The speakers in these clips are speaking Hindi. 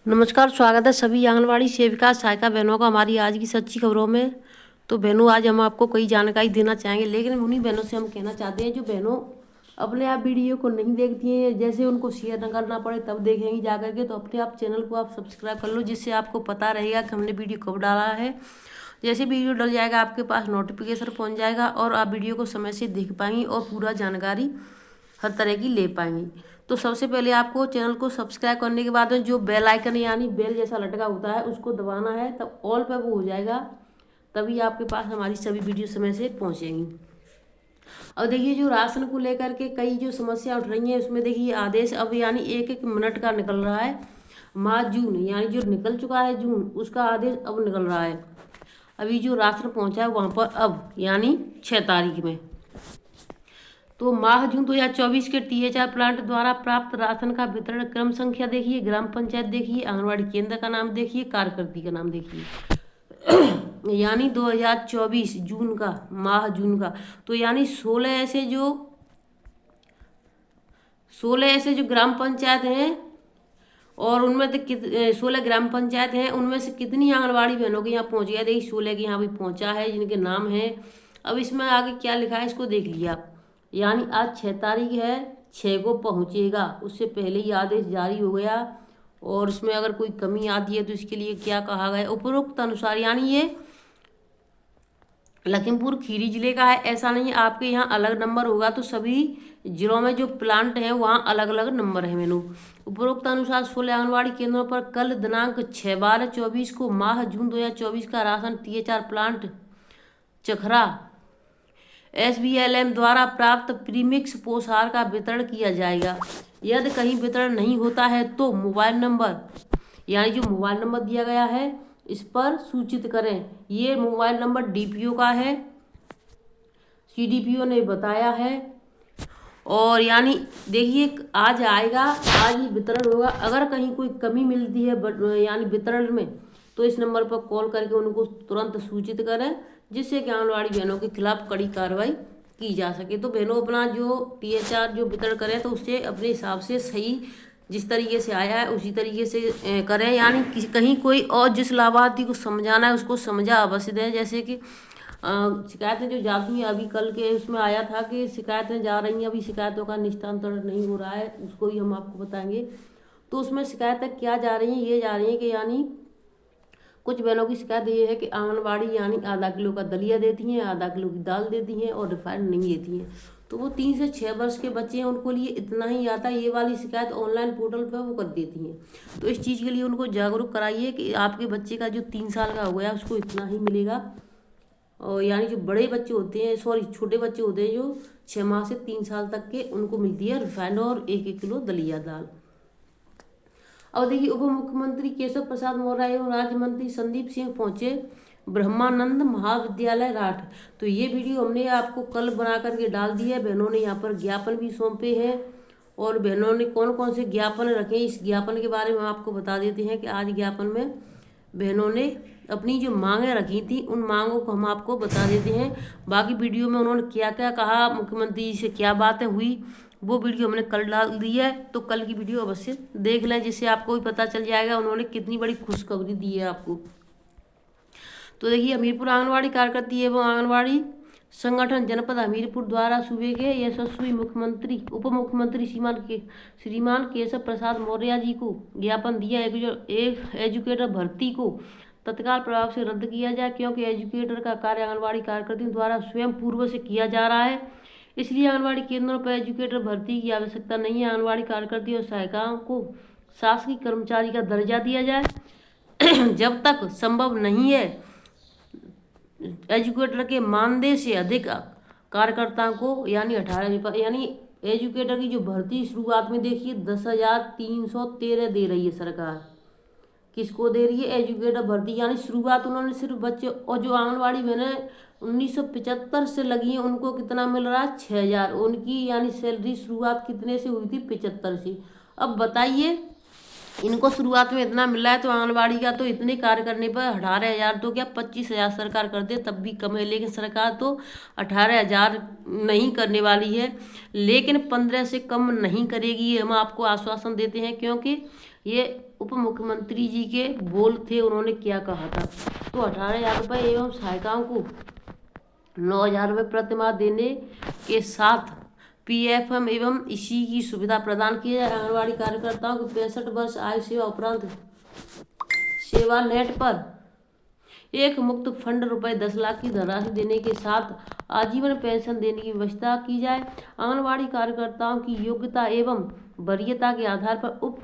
नमस्कार, स्वागत है सभी आंगनवाड़ी सेविका सहायिका बहनों का हमारी आज की सच्ची खबरों में। तो बहनों, आज हम आपको कई जानकारी देना चाहेंगे, लेकिन उन्हीं बहनों से हम कहना चाहते हैं जो बहनों अपने आप वीडियो को नहीं देखती हैं, जैसे उनको शेयर न करना पड़े तब देखेंगी जा करके, तो अपने आप चैनल को आप सब्सक्राइब कर लो, जिससे आपको पता रहेगा कि हमने वीडियो कब डाला है। जैसे वीडियो डल जाएगा आपके पास नोटिफिकेशन पहुँच जाएगा और आप वीडियो को समय से देख पाएंगी और पूरा जानकारी हर तरह की ले पाएंगी। तो सबसे पहले आपको चैनल को सब्सक्राइब करने के बाद में जो बेल आइकन यानी बेल जैसा लटका होता है उसको दबाना है, तब ऑल पे वो हो जाएगा, तभी आपके पास हमारी सभी वीडियो समय से पहुंचेंगी। अब देखिए, जो राशन को लेकर के कई जो समस्या उठ रही हैं उसमें देखिए आदेश अब यानी 1-1 मिनट का निकल रहा है। माह जून यानी जो निकल चुका है जून, उसका आदेश अब निकल रहा है। अभी जो राशन पहुंचा है वहाँ पर अब यानी 6 तारीख में, तो माह जून 2024 के THR प्लांट द्वारा प्राप्त राशन का वितरण क्रम संख्या देखिए, ग्राम पंचायत देखिए, आंगनवाड़ी केंद्र का नाम देखिए, कार्यकर्ती का नाम देखिए। यानी 2024 जून का, माह जून का, तो यानी 16 ऐसे जो ग्राम पंचायत हैं, और उनमें से 16 ग्राम पंचायत हैं, उनमें से कितनी आंगनवाड़ी बहनों के यहाँ पहुँच गया। देखिए 16 के यहाँ भी पहुँचा है जिनके नाम हैं। अब इसमें आगे क्या लिखा है इसको देख लिया आप। यानी आज 6 तारीख है, 6 को पहुँचेगा, उससे पहले ही आदेश जारी हो गया। और इसमें अगर कोई कमी आती है तो इसके लिए क्या कहा गया, उपरोक्त अनुसार, यानी ये लखीमपुर खीरी जिले का है, ऐसा नहीं आपके यहाँ अलग नंबर होगा, तो सभी जिलों में जो प्लांट हैं वहाँ अलग अलग नंबर है मेनू। उपरोक्त अनुसार 16 आंगनबाड़ी केंद्रों पर कल दिनांक 6/12/24 को माह जून 2024 का राशन THR प्लांट चखरा SBLM द्वारा प्राप्त प्रीमिक्स पोषाहार का वितरण किया जाएगा। यदि कहीं वितरण नहीं होता है तो मोबाइल नंबर, यानी जो मोबाइल नंबर दिया गया है इस पर सूचित करें। ये मोबाइल नंबर DPO का है, CDPO ने बताया है। और यानी देखिए आज आएगा, आज ही वितरण होगा। अगर कहीं कोई कमी मिलती है यानी वितरण में, तो इस नंबर पर कॉल करके उनको तुरंत सूचित करें, जिससे कि आंगनबाड़ी बहनों के खिलाफ कड़ी कार्रवाई की जा सके। तो बहनों अपना जो THR जो वितरण करें तो उससे अपने हिसाब से सही जिस तरीके से आया है उसी तरीके से करें, यानी कहीं कोई और जिस लाभार्थी को समझाना है उसको समझा अवश्य दें। जैसे कि शिकायतें जो जाती हैं, अभी कल के उसमें आया था कि शिकायतें जा रही हैं, अभी शिकायतों का निस्तारण नहीं हो रहा है, उसको ही हम आपको बताएंगे। तो उसमें शिकायतें क्या जा रही हैं, ये जा रही हैं कि यानी कुछ बहनों की शिकायत ये है कि आंगनबाड़ी यानी आधा किलो का दलिया देती हैं, आधा किलो की दाल देती हैं और रिफाइंड नहीं देती हैं। तो वो 3 से 6 वर्ष के बच्चे हैं, उनको लिए इतना ही आता है, ये वाली शिकायत ऑनलाइन पोर्टल पर वो कर देती हैं। तो इस चीज़ के लिए उनको जागरूक कराइए कि आपके बच्चे का जो 3 साल का हो गया उसको इतना ही मिलेगा। और यानी जो बड़े बच्चे होते हैं, सॉरी छोटे बच्चे होते हैं जो 6 माह से 3 साल तक के, उनको मिलती है रिफाइंड और 1-1 किलो दलिया दाल। अब देखिए, उप मुख्यमंत्री केशव प्रसाद मौर्य एवं राज्य मंत्री संदीप सिंह पहुंचे ब्रह्मानंद महाविद्यालय राठ। तो ये वीडियो हमने आपको कल बना करके डाल दी है। बहनों ने यहाँ पर ज्ञापन भी सौंपे हैं, और बहनों ने कौन कौन से ज्ञापन रखे इस ज्ञापन के बारे में आपको बता देते हैं कि आज ज्ञापन में बहनों ने अपनी जो मांगें रखी थी उन मांगों को हम आपको बता देते हैं। बाकी वीडियो में उन्होंने क्या क्या कहा, मुख्यमंत्री जी से क्या बातें हुई, वो वीडियो हमने कल डाल दी है, तो कल की वीडियो अवश्य देख लें, जिससे आपको भी पता चल जाएगा उन्होंने कितनी बड़ी खुशखबरी दी है आपको। तो देखिए, हमीरपुर आंगनबाड़ी कार्यकर्ती एवं आंगनबाड़ी संगठन जनपद हमीरपुर द्वारा सूबे के यशस्वी मुख्यमंत्री उप मुख्यमंत्री श्रीमान केशव प्रसाद मौर्य जी को ज्ञापन दिया एक एजुकेटर भर्ती को तत्काल प्रभाव से रद्द किया जाए, क्योंकि एजुकेटर का कार्य आंगनबाड़ी कार्यकर्तियों द्वारा स्वयं पूर्व से किया जा रहा है। इसलिए आंगनबाड़ी केंद्रों पर एजुकेटर भर्ती की आवश्यकता नहीं है। आंगनबाड़ी कार्यकर्ती और सहायिकाओं को शासकीय कर्मचारी का दर्जा दिया जाए। जब तक संभव नहीं है एजुकेटर के मानदेय से अधिक कार्यकर्ताओं को यानी 18 यानी एजुकेटर की जो भर्ती शुरुआत में देखिए 10,313 दे रही है सरकार। किसको दे रही है? एजुकेटर भर्ती, यानी शुरुआत उन्होंने सिर्फ बच्चे, और जो आंगनबाड़ी बहनें 1975 से लगी हैं उनको कितना मिल रहा है? 6,000। उनकी यानी सैलरी शुरुआत कितने से हुई थी? 75 से। अब बताइए, इनको शुरुआत में इतना मिल रहा है तो आंगनबाड़ी का तो इतने कार्य करने पर 18,000 तो क्या 25,000 सरकार कर दे तब भी कम है, लेकिन सरकार तो 18,000 नहीं करने वाली है, लेकिन 15 से कम नहीं करेगी, ये हम आपको आश्वासन देते हैं। क्योंकि ये उप मुख्यमंत्री जी के बोल थे, उन्होंने क्या कहा था। तो 18,000 रुपये एवं सहायिकाओं को 9,000 रुपये प्रतिमाह देने के साथ PFM एवं इसी की सुविधा प्रदान की जाए। आंगनबाड़ी कार्यकर्ताओं को 65 वर्ष आयु सेवा उपरांत सेवा नेट पर एक मुक्त फंड रुपये 10 लाख की धनराशि देने के साथ आजीवन पेंशन देने की व्यवस्था की जाए। आंगनबाड़ी कार्यकर्ताओं की योग्यता एवं वरीयता के आधार पर उप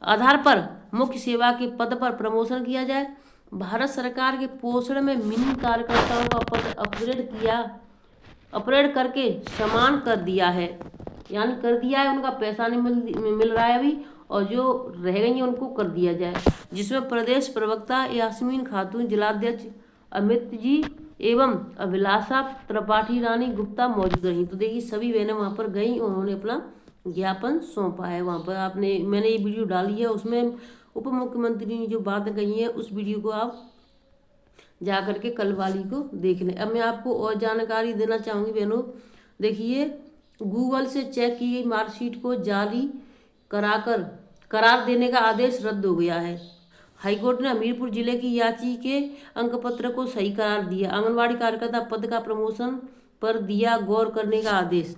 आधार पर मुख्य सेवा के पद पर प्रमोशन किया जाए। भारत सरकार के पोषण में मिनी कार्यकर्ताओं का पद अपग्रेड करके समान कर दिया है, यानी कर दिया है। उनका पैसा नहीं मिल रहा है अभी, और जो रह गई हैं उनको कर दिया जाए, जिसमें प्रदेश प्रवक्ता यास्मीन खातून, जिलाध्यक्ष अमित जी एवं अभिलाषा त्रिपाठी रानी गुप्ता मौजूद रही। तो देखिए सभी बहनें वहाँ पर गई, उन्होंने अपना ज्ञापन सौंपा है। वहाँ पर मैंने ये वीडियो डाली है, उसमें उप मुख्यमंत्री ने जो बातें कही हैं उस वीडियो को आप जा करके कल वाली को देख लें। अब मैं आपको और जानकारी देना चाहूँगी बहनों। देखिए गूगल से चेक की गई मार्कशीट को जाली करार देने का आदेश रद्द हो गया है। हाईकोर्ट ने हमीरपुर जिले की याची के अंकपत्र को सही करार दिया। आंगनबाड़ी कार्यकर्ता पद का प्रमोशन पर दिया गौर करने का आदेश।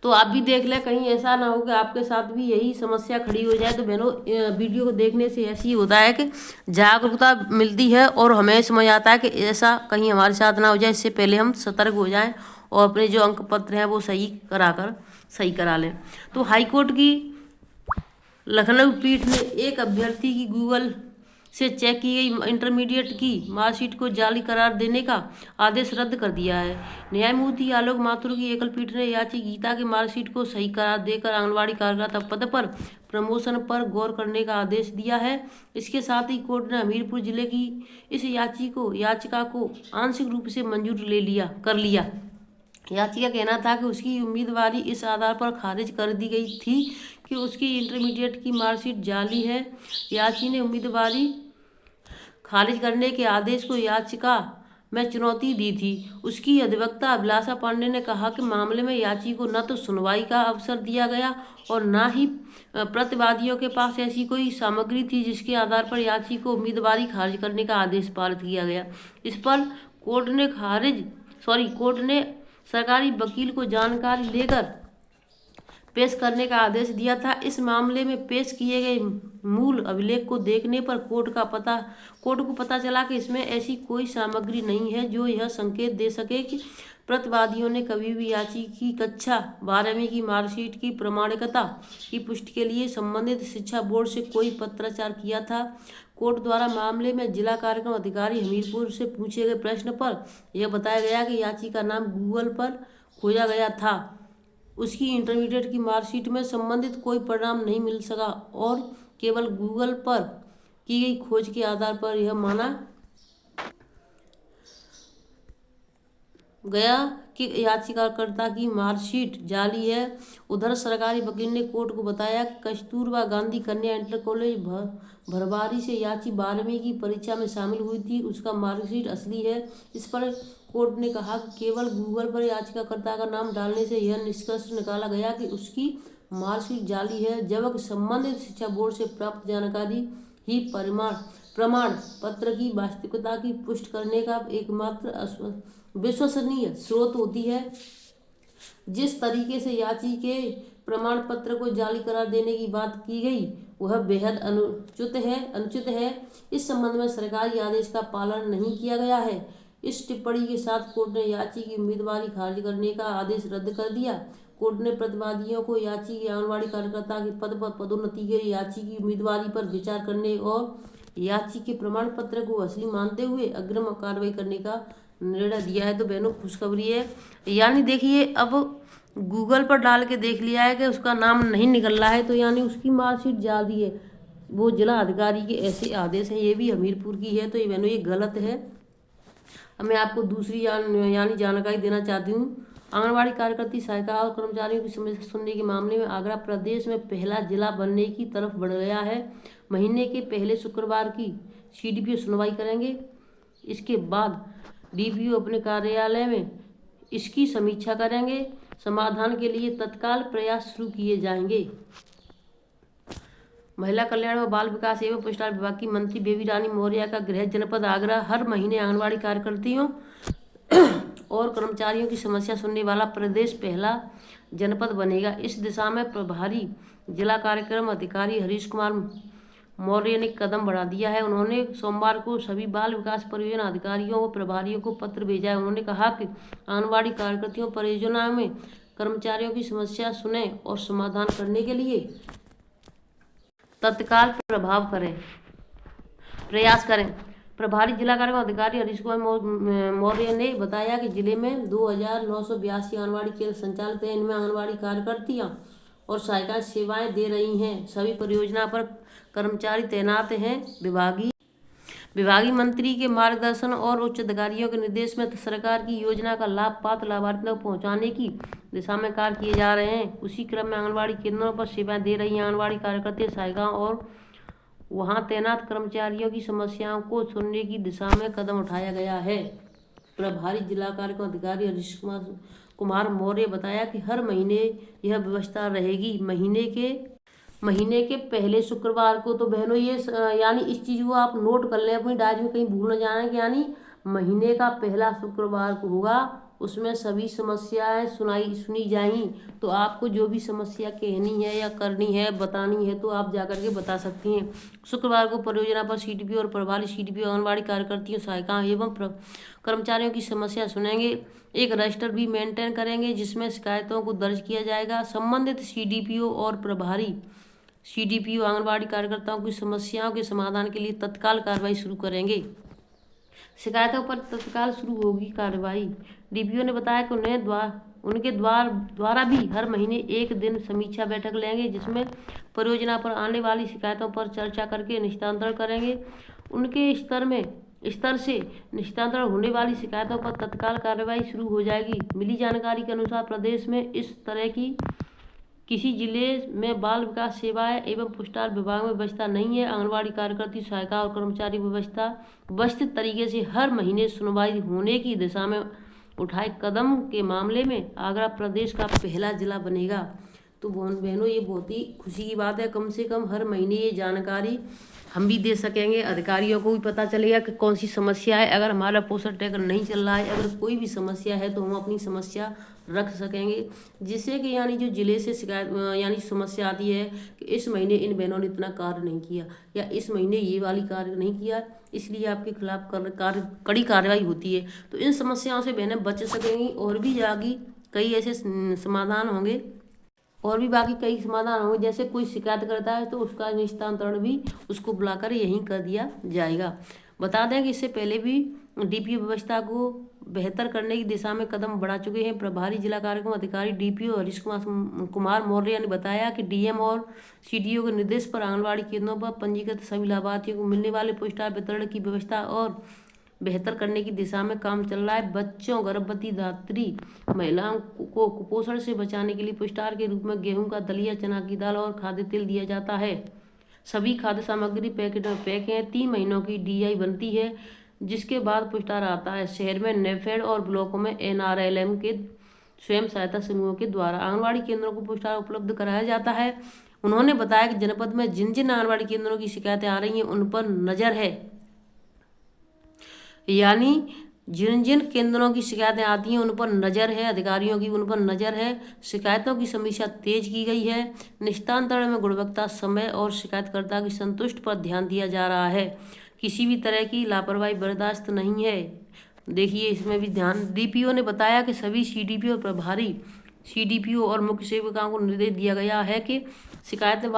तो आप भी देख लें, कहीं ऐसा ना हो कि आपके साथ भी यही समस्या खड़ी हो जाए। तो बहनों वीडियो को देखने से ऐसी होता है कि जागरूकता मिलती है और हमें समझ आता है कि ऐसा कहीं हमारे साथ ना हो जाए। इससे पहले हम सतर्क हो जाएं और अपने जो अंक पत्र हैं वो सही करा लें। तो हाईकोर्ट की लखनऊ पीठ ने एक अभ्यर्थी की गूगल से चेक की गई इंटरमीडिएट की मार्कशीट को जाली करार देने का आदेश रद्द कर दिया है। न्यायमूर्ति आलोक माथुर की एकल पीठ ने याची गीता की मार्कशीट को सही करार देकर आंगनबाड़ी कार्यकर्ता पद पर प्रमोशन पर गौर करने का आदेश दिया है। इसके साथ ही कोर्ट ने हमीरपुर जिले की इस याचिका को आंशिक रूप से मंजूर कर लिया। याची का कहना था कि उसकी उम्मीदवारी इस आधार पर खारिज कर दी गई थी कि उसकी इंटरमीडिएट की मार्कशीट जाली है। याची ने उम्मीदवारी खारिज करने के आदेश को याचिका में चुनौती दी थी। उसकी अधिवक्ता अभिलाषा पांडे ने कहा कि मामले में याची को न तो सुनवाई का अवसर दिया गया और न ही प्रतिवादियों के पास ऐसी कोई सामग्री थी जिसके आधार पर याची को उम्मीदवारी खारिज करने का आदेश पारित किया गया। इस पर कोर्ट ने सरकारी वकील को जानकारी लेकर पेश करने का आदेश दिया था। इस मामले में पेश किए गए मूल अभिलेख को देखने पर कोर्ट को पता चला कि इसमें ऐसी कोई सामग्री नहीं है जो यह संकेत दे सके कि प्रतिवादियों ने कभी भी याची की कक्षा 12वीं की मार्कशीट की प्रामाणिकता की पुष्टि के लिए संबंधित शिक्षा बोर्ड से कोई पत्राचार किया था। कोर्ट द्वारा मामले में जिला कार्यक्रम अधिकारी हमीरपुर से पूछे गए प्रश्न पर यह बताया गया कि याची का नाम गूगल पर खोजा गया था। उसकी इंटरमीडिएट की मार्कशीट में संबंधित कोई परिणाम नहीं मिल सका और केवल गूगल पर की गई खोज के आधार पर यह माना गया कि याचिकाकर्ता की मार्कशीट जाली है। उधर सरकारी वकील ने कोर्ट को बताया कि कस्तूरबा गांधी कन्या इंटर कॉलेज भरवारी से याची 12वीं की परीक्षा में शामिल हुई थी, उसका मार्कशीट असली है। इस पर कोर्ट ने कहा कि केवल गूगल पर याचिकाकर्ता का नाम डालने से यह निष्कर्ष निकाला गया कि उसकी मार्कशीट जाली है, जबकि संबंधित शिक्षा बोर्ड से प्राप्त जानकारी ही प्रमाण पत्र की वास्तविकता की पुष्टि करने का एकमात्र विश्वसनीय स्रोत होती है। जिस तरीके से याची के प्रमाण पत्र को जाली करार देने की बात की गई वह बेहद अनुचित है। इस संबंध में सरकारी आदेश का पालन नहीं किया गया है। इस टिप्पणी के साथ कोर्ट ने याची की उम्मीदवारी खारिज करने का आदेश रद्द कर दिया। कोर्ट ने प्रतिवादियों को याची की आंगनबाड़ी कार्यकर्ता के पद पर पदोन्नति के लिए याची की उम्मीदवारी पर विचार करने और याची के प्रमाण पत्र को असली मानते हुए अग्रिम कार्रवाई करने का निर्णय दिया है। तो बहनों खुशखबरी है, यानी देखिए अब गूगल पर डाल के देख लिया है कि उसका नाम नहीं निकल रहा है, तो यानी उसकी मार्कशीट जाली है। वो जिला अधिकारी के ऐसे आदेश हैं, ये भी हमीरपुर की है, तो ये बहनों ये गलत है। अब मैं आपको दूसरी यानी जानकारी देना चाहती हूँ। आंगनबाड़ी कार्यकर्ती सहायिका और कर्मचारियों की समस्या सुनने के मामले में आगरा प्रदेश में पहला जिला बनने की तरफ बढ़ गया है। महीने के पहले शुक्रवार की CDPO सुनवाई करेंगे। इसके बाद DPO अपने कार्यालय में इसकी समीक्षा करेंगे। समाधान के लिए तत्काल प्रयास शुरू किए जाएंगे। महिला कल्याण व बाल विकास एवं पुष्टार विभाग की मंत्री बेबी रानी मौर्य का गृह जनपद आगरा हर महीने आंगनबाड़ी कार्यकर्तियों और कर्मचारियों की समस्या सुनने वाला प्रदेश पहला जनपद बनेगा। इस दिशा में प्रभारी जिला कार्यक्रम अधिकारी हरीश कुमार मौर्य ने कदम बढ़ा दिया है। उन्होंने सोमवार को सभी बाल विकास परियोजना अधिकारियों व प्रभारियों को पत्र भेजा है। उन्होंने कहा कि आंगनबाड़ी कार्यकर्तियों परियोजना में कर्मचारियों की समस्या सुने और समाधान करने के लिए तत्काल प्रयास करें। प्रभारी जिला कार्यक्रम अधिकारी हरीश कुमार मौर्य ने बताया कि जिले में 2982 आंगनबाड़ी केंद्र संचालित हैं। इनमें आंगनबाड़ी कार्यकर्तियां और सहायिका सेवाएं दे रही हैं। सभी परियोजना पर कर्मचारी तैनात हैं। विभागीय मंत्री के मार्गदर्शन और उच्च अधिकारियों के निर्देश में सरकार की योजना का लाभ पात्र लाभार्थियों तक पहुंचाने की दिशा में कार्य किए जा रहे हैं। उसी क्रम में आंगनबाड़ी केंद्रों पर सेवाएं दे रही आंगनबाड़ी कार्यकर्ता सहायिकाओं और वहां तैनात कर्मचारियों की समस्याओं को सुनने की दिशा में कदम उठाया गया है। प्रभारी जिला कार्यक्रम अधिकारी हरीश कुमार मौर्य बताया कि हर महीने यह व्यवस्था रहेगी। महीने के पहले शुक्रवार को, तो बहनों ये यानी इस चीज़ को आप नोट कर लें अपनी डायरी में, कहीं भूल न जाना कि यानी महीने का पहला शुक्रवार को होगा। उसमें सभी समस्याएं सुनी जाएंगी। तो आपको जो भी समस्या कहनी है या करनी है बतानी है तो आप जाकर के बता सकती हैं। शुक्रवार को परियोजना पर सीडीपीओ और प्रभारी सीडीपीओ आंगनबाड़ी कार्यकर्तियों सहायिकाओं एवं कर्मचारियों की समस्या सुनेंगे। एक रजिस्टर भी मेंटेन करेंगे जिसमें शिकायतों को दर्ज किया जाएगा। संबंधित सीडीपीओ और प्रभारी सीडीपीओ आंगनबाड़ी कार्यकर्ताओं की समस्याओं के समाधान के लिए तत्काल कार्रवाई शुरू करेंगे। शिकायतों पर तत्काल शुरू होगी कार्रवाई। डीपीओ ने बताया कि उनके द्वारा भी हर महीने एक दिन समीक्षा बैठक लेंगे जिसमें परियोजना पर आने वाली शिकायतों पर चर्चा करके निस्तारण करेंगे। उनके स्तर से निस्तारण होने वाली शिकायतों पर तत्काल कार्रवाई शुरू हो जाएगी। मिली जानकारी के अनुसार प्रदेश में इस तरह की किसी जिले में बाल विकास सेवाएं एवं पुष्टार विभाग में व्यवस्था नहीं है। आंगनबाड़ी कार्यकर्ती सहायिका और कर्मचारी व्यवस्थित तरीके से हर महीने सुनवाई होने की दिशा में उठाए कदम के मामले में आगरा प्रदेश का पहला जिला बनेगा। तो बहनों ये बहुत ही खुशी की बात है। कम से कम हर महीने ये जानकारी हम भी दे सकेंगे, अधिकारियों को भी पता चलेगा कि कौन सी समस्या है। अगर हमारा पोषण टैग नहीं चल रहा है, अगर कोई भी समस्या है तो हम अपनी समस्या रख सकेंगे, जिससे कि यानी जो जिले से शिकायत यानी समस्या आती है कि इस महीने इन बहनों ने इतना कार्य नहीं किया या इस महीने ये वाली कार्य नहीं किया, इसलिए आपके खिलाफ कड़ी कार्रवाई होती है। तो इन समस्याओं से बहनें बच सकेंगी और भी आगे कई ऐसे समाधान होंगे जैसे कोई शिकायत करता है तो उसका निस्तारण भी उसको बुलाकर यहीं कर दिया जाएगा। बता दें कि इससे पहले भी डीपीओ व्यवस्था को बेहतर करने की दिशा में कदम बढ़ा चुके हैं। प्रभारी जिला कार्यक्रम अधिकारी डीपीओ हरीश कुमार मौर्य ने बताया कि डीएम और सीडीओ के निर्देश पर आंगनबाड़ी केंद्रों पर पंजीकृत सभी लाभार्थियों को मिलने वाले पुष्टार वितरण की व्यवस्था और बेहतर करने की दिशा में काम चल रहा है। बच्चों, गर्भवती धात्री महिलाओं को कुपोषण से बचाने के लिए पुष्टार के रूप में गेहूं का दलिया, चना की दाल और खाद्य तेल दिया जाता है। सभी खाद्य सामग्री पैकेट में पैक है। 3 महीनों की डीआई बनती है जिसके बाद पुष्टार आता है। शहर में नेफेड और ब्लॉकों में एनआरएलएम के स्वयं सहायता समूहों के द्वारा आंगनबाड़ी केंद्रों को पुष्टार उपलब्ध कराया जाता है। उन्होंने बताया कि जनपद में जिन जिन आंगनबाड़ी केंद्रों की शिकायतें आ रही हैं उन पर नजर है, यानी जिन जिन केंद्रों की शिकायतें आती हैं उन पर नज़र है, अधिकारियों की उन पर नज़र है। शिकायतों की समीक्षा तेज की गई है। निस्तारण में गुणवत्ता, समय और शिकायतकर्ता की संतुष्टि पर ध्यान दिया जा रहा है। किसी भी तरह की लापरवाही बर्दाश्त नहीं है। देखिए इसमें भी ध्यान। डीपीओ ने बताया कि सभी सीडीपीओ, प्रभारी सीडीपीओ और मुख्य सेविकाओं को निर्देश दिया गया है कि शिकायतों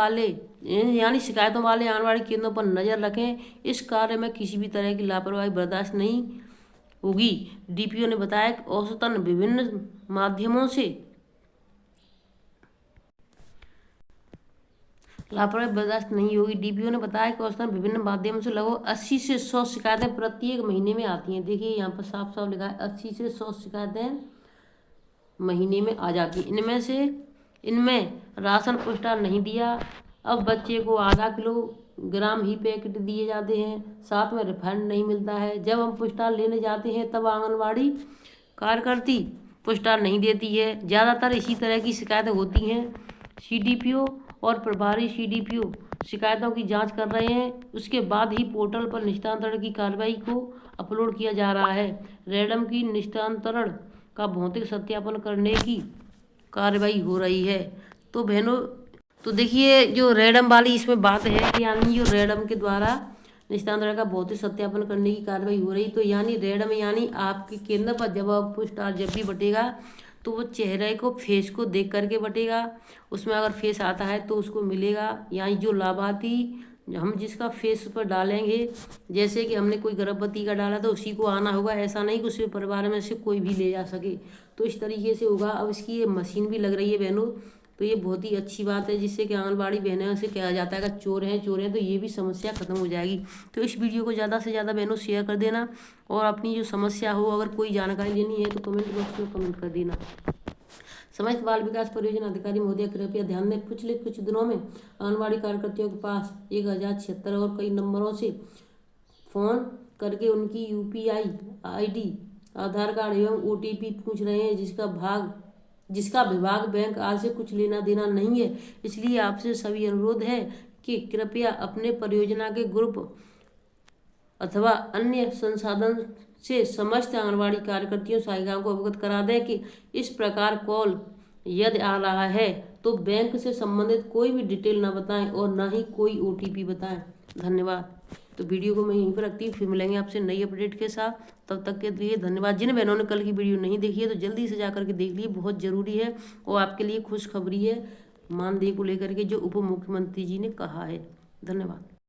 वाले आंगनबाड़ी केंद्रों पर नज़र रखें। इस कार्य में किसी भी तरह की लापरवाही बर्दाश्त नहीं होगी। डीपीओ ने बताया कि औसतन विभिन्न माध्यमों से लगभग 80 से 100 शिकायतें प्रत्येक महीने में आती हैं। देखिए यहाँ पर साफ साफ लिखा है 80 से 100 शिकायतें महीने में आ जाती है। इनमें राशन पुष्टार नहीं दिया, अब बच्चे को आधा किलोग्राम ही पैकेट दिए जाते हैं, साथ में रिफंड नहीं मिलता है। जब हम पुष्टार लेने जाते हैं तब आंगनबाड़ी कार्यकर्ती पुष्टार नहीं देती है। ज़्यादातर इसी तरह की शिकायतें होती हैं। सीडीपीओ और प्रभारी सीडीपीओ शिकायतों की जांच कर रहे हैं। उसके बाद ही पोर्टल पर निस्तारण की कार्रवाई को अपलोड किया जा रहा है। रैडम की निस्तारण का भौतिक सत्यापन करने की कार्रवाई हो रही है। तो बहनों, तो देखिए जो रैडम वाली इसमें बात है कि यानी जो रैडम के द्वारा निस्तारण का भौतिक सत्यापन करने की कार्रवाई हो रही, तो यानी रैडम यानी आपके केंद्र पर जब आपको स्टार जब भी बटेगा तो वो चेहरे को, फेस को देख करके बटेगा। उसमें अगर फेस आता है तो उसको मिलेगा। यानी जो लाभार्थी हम जिसका फेस पर डालेंगे, जैसे कि हमने कोई गर्भवती का डाला तो उसी को आना होगा, ऐसा नहीं कि उसके परिवार में से कोई भी ले जा सके। तो इस तरीके से होगा। अब इसकी ये मशीन भी लग रही है बहनों, तो ये बहुत ही अच्छी बात है, जिससे कि आंगनबाड़ी बहनों से कहा जाता है कि चोर हैं तो ये भी समस्या खत्म हो जाएगी। तो इस वीडियो को ज़्यादा से ज़्यादा बहनों शेयर कर देना, और अपनी जो समस्या हो, अगर कोई जानकारी लेनी है तो कमेंट बॉक्स में कमेंट कर देना। समस्त बाल विकास परियोजना अधिकारी महोदय कृपया ध्यान दें, पिछले कुछ दिनों में आंगनबाड़ी कार्यकर्तियों के पास 1076 और कई नंबरों से फ़ोन करके उनकी यूपीआई आईडी, आधार कार्ड एवं ओटीपी पूछ रहे हैं, जिसका विभाग बैंक आज से कुछ लेना देना नहीं है। इसलिए आपसे सभी अनुरोध है कि कृपया अपने परियोजना के ग्रुप अथवा अन्य संसाधन से समस्त आंगनबाड़ी कार्यकर्तियों सहायिकाओं को अवगत करा दें कि इस प्रकार कॉल यदि आ रहा है तो बैंक से संबंधित कोई भी डिटेल ना बताएं और ना ही कोई ओटीपी बताएं। धन्यवाद। तो वीडियो को मैं यहीं पर रखती हूँ, फिर मिलेंगे आपसे नई अपडेट के साथ। तब तक के लिए धन्यवाद। जिन बहनों ने कल की वीडियो नहीं देखी है तो जल्दी से जाकर के देख लीजिए, बहुत ज़रूरी है और आपके लिए खुशखबरी है मानदेय को लेकर के, जो उप मुख्यमंत्री जी ने कहा है। धन्यवाद।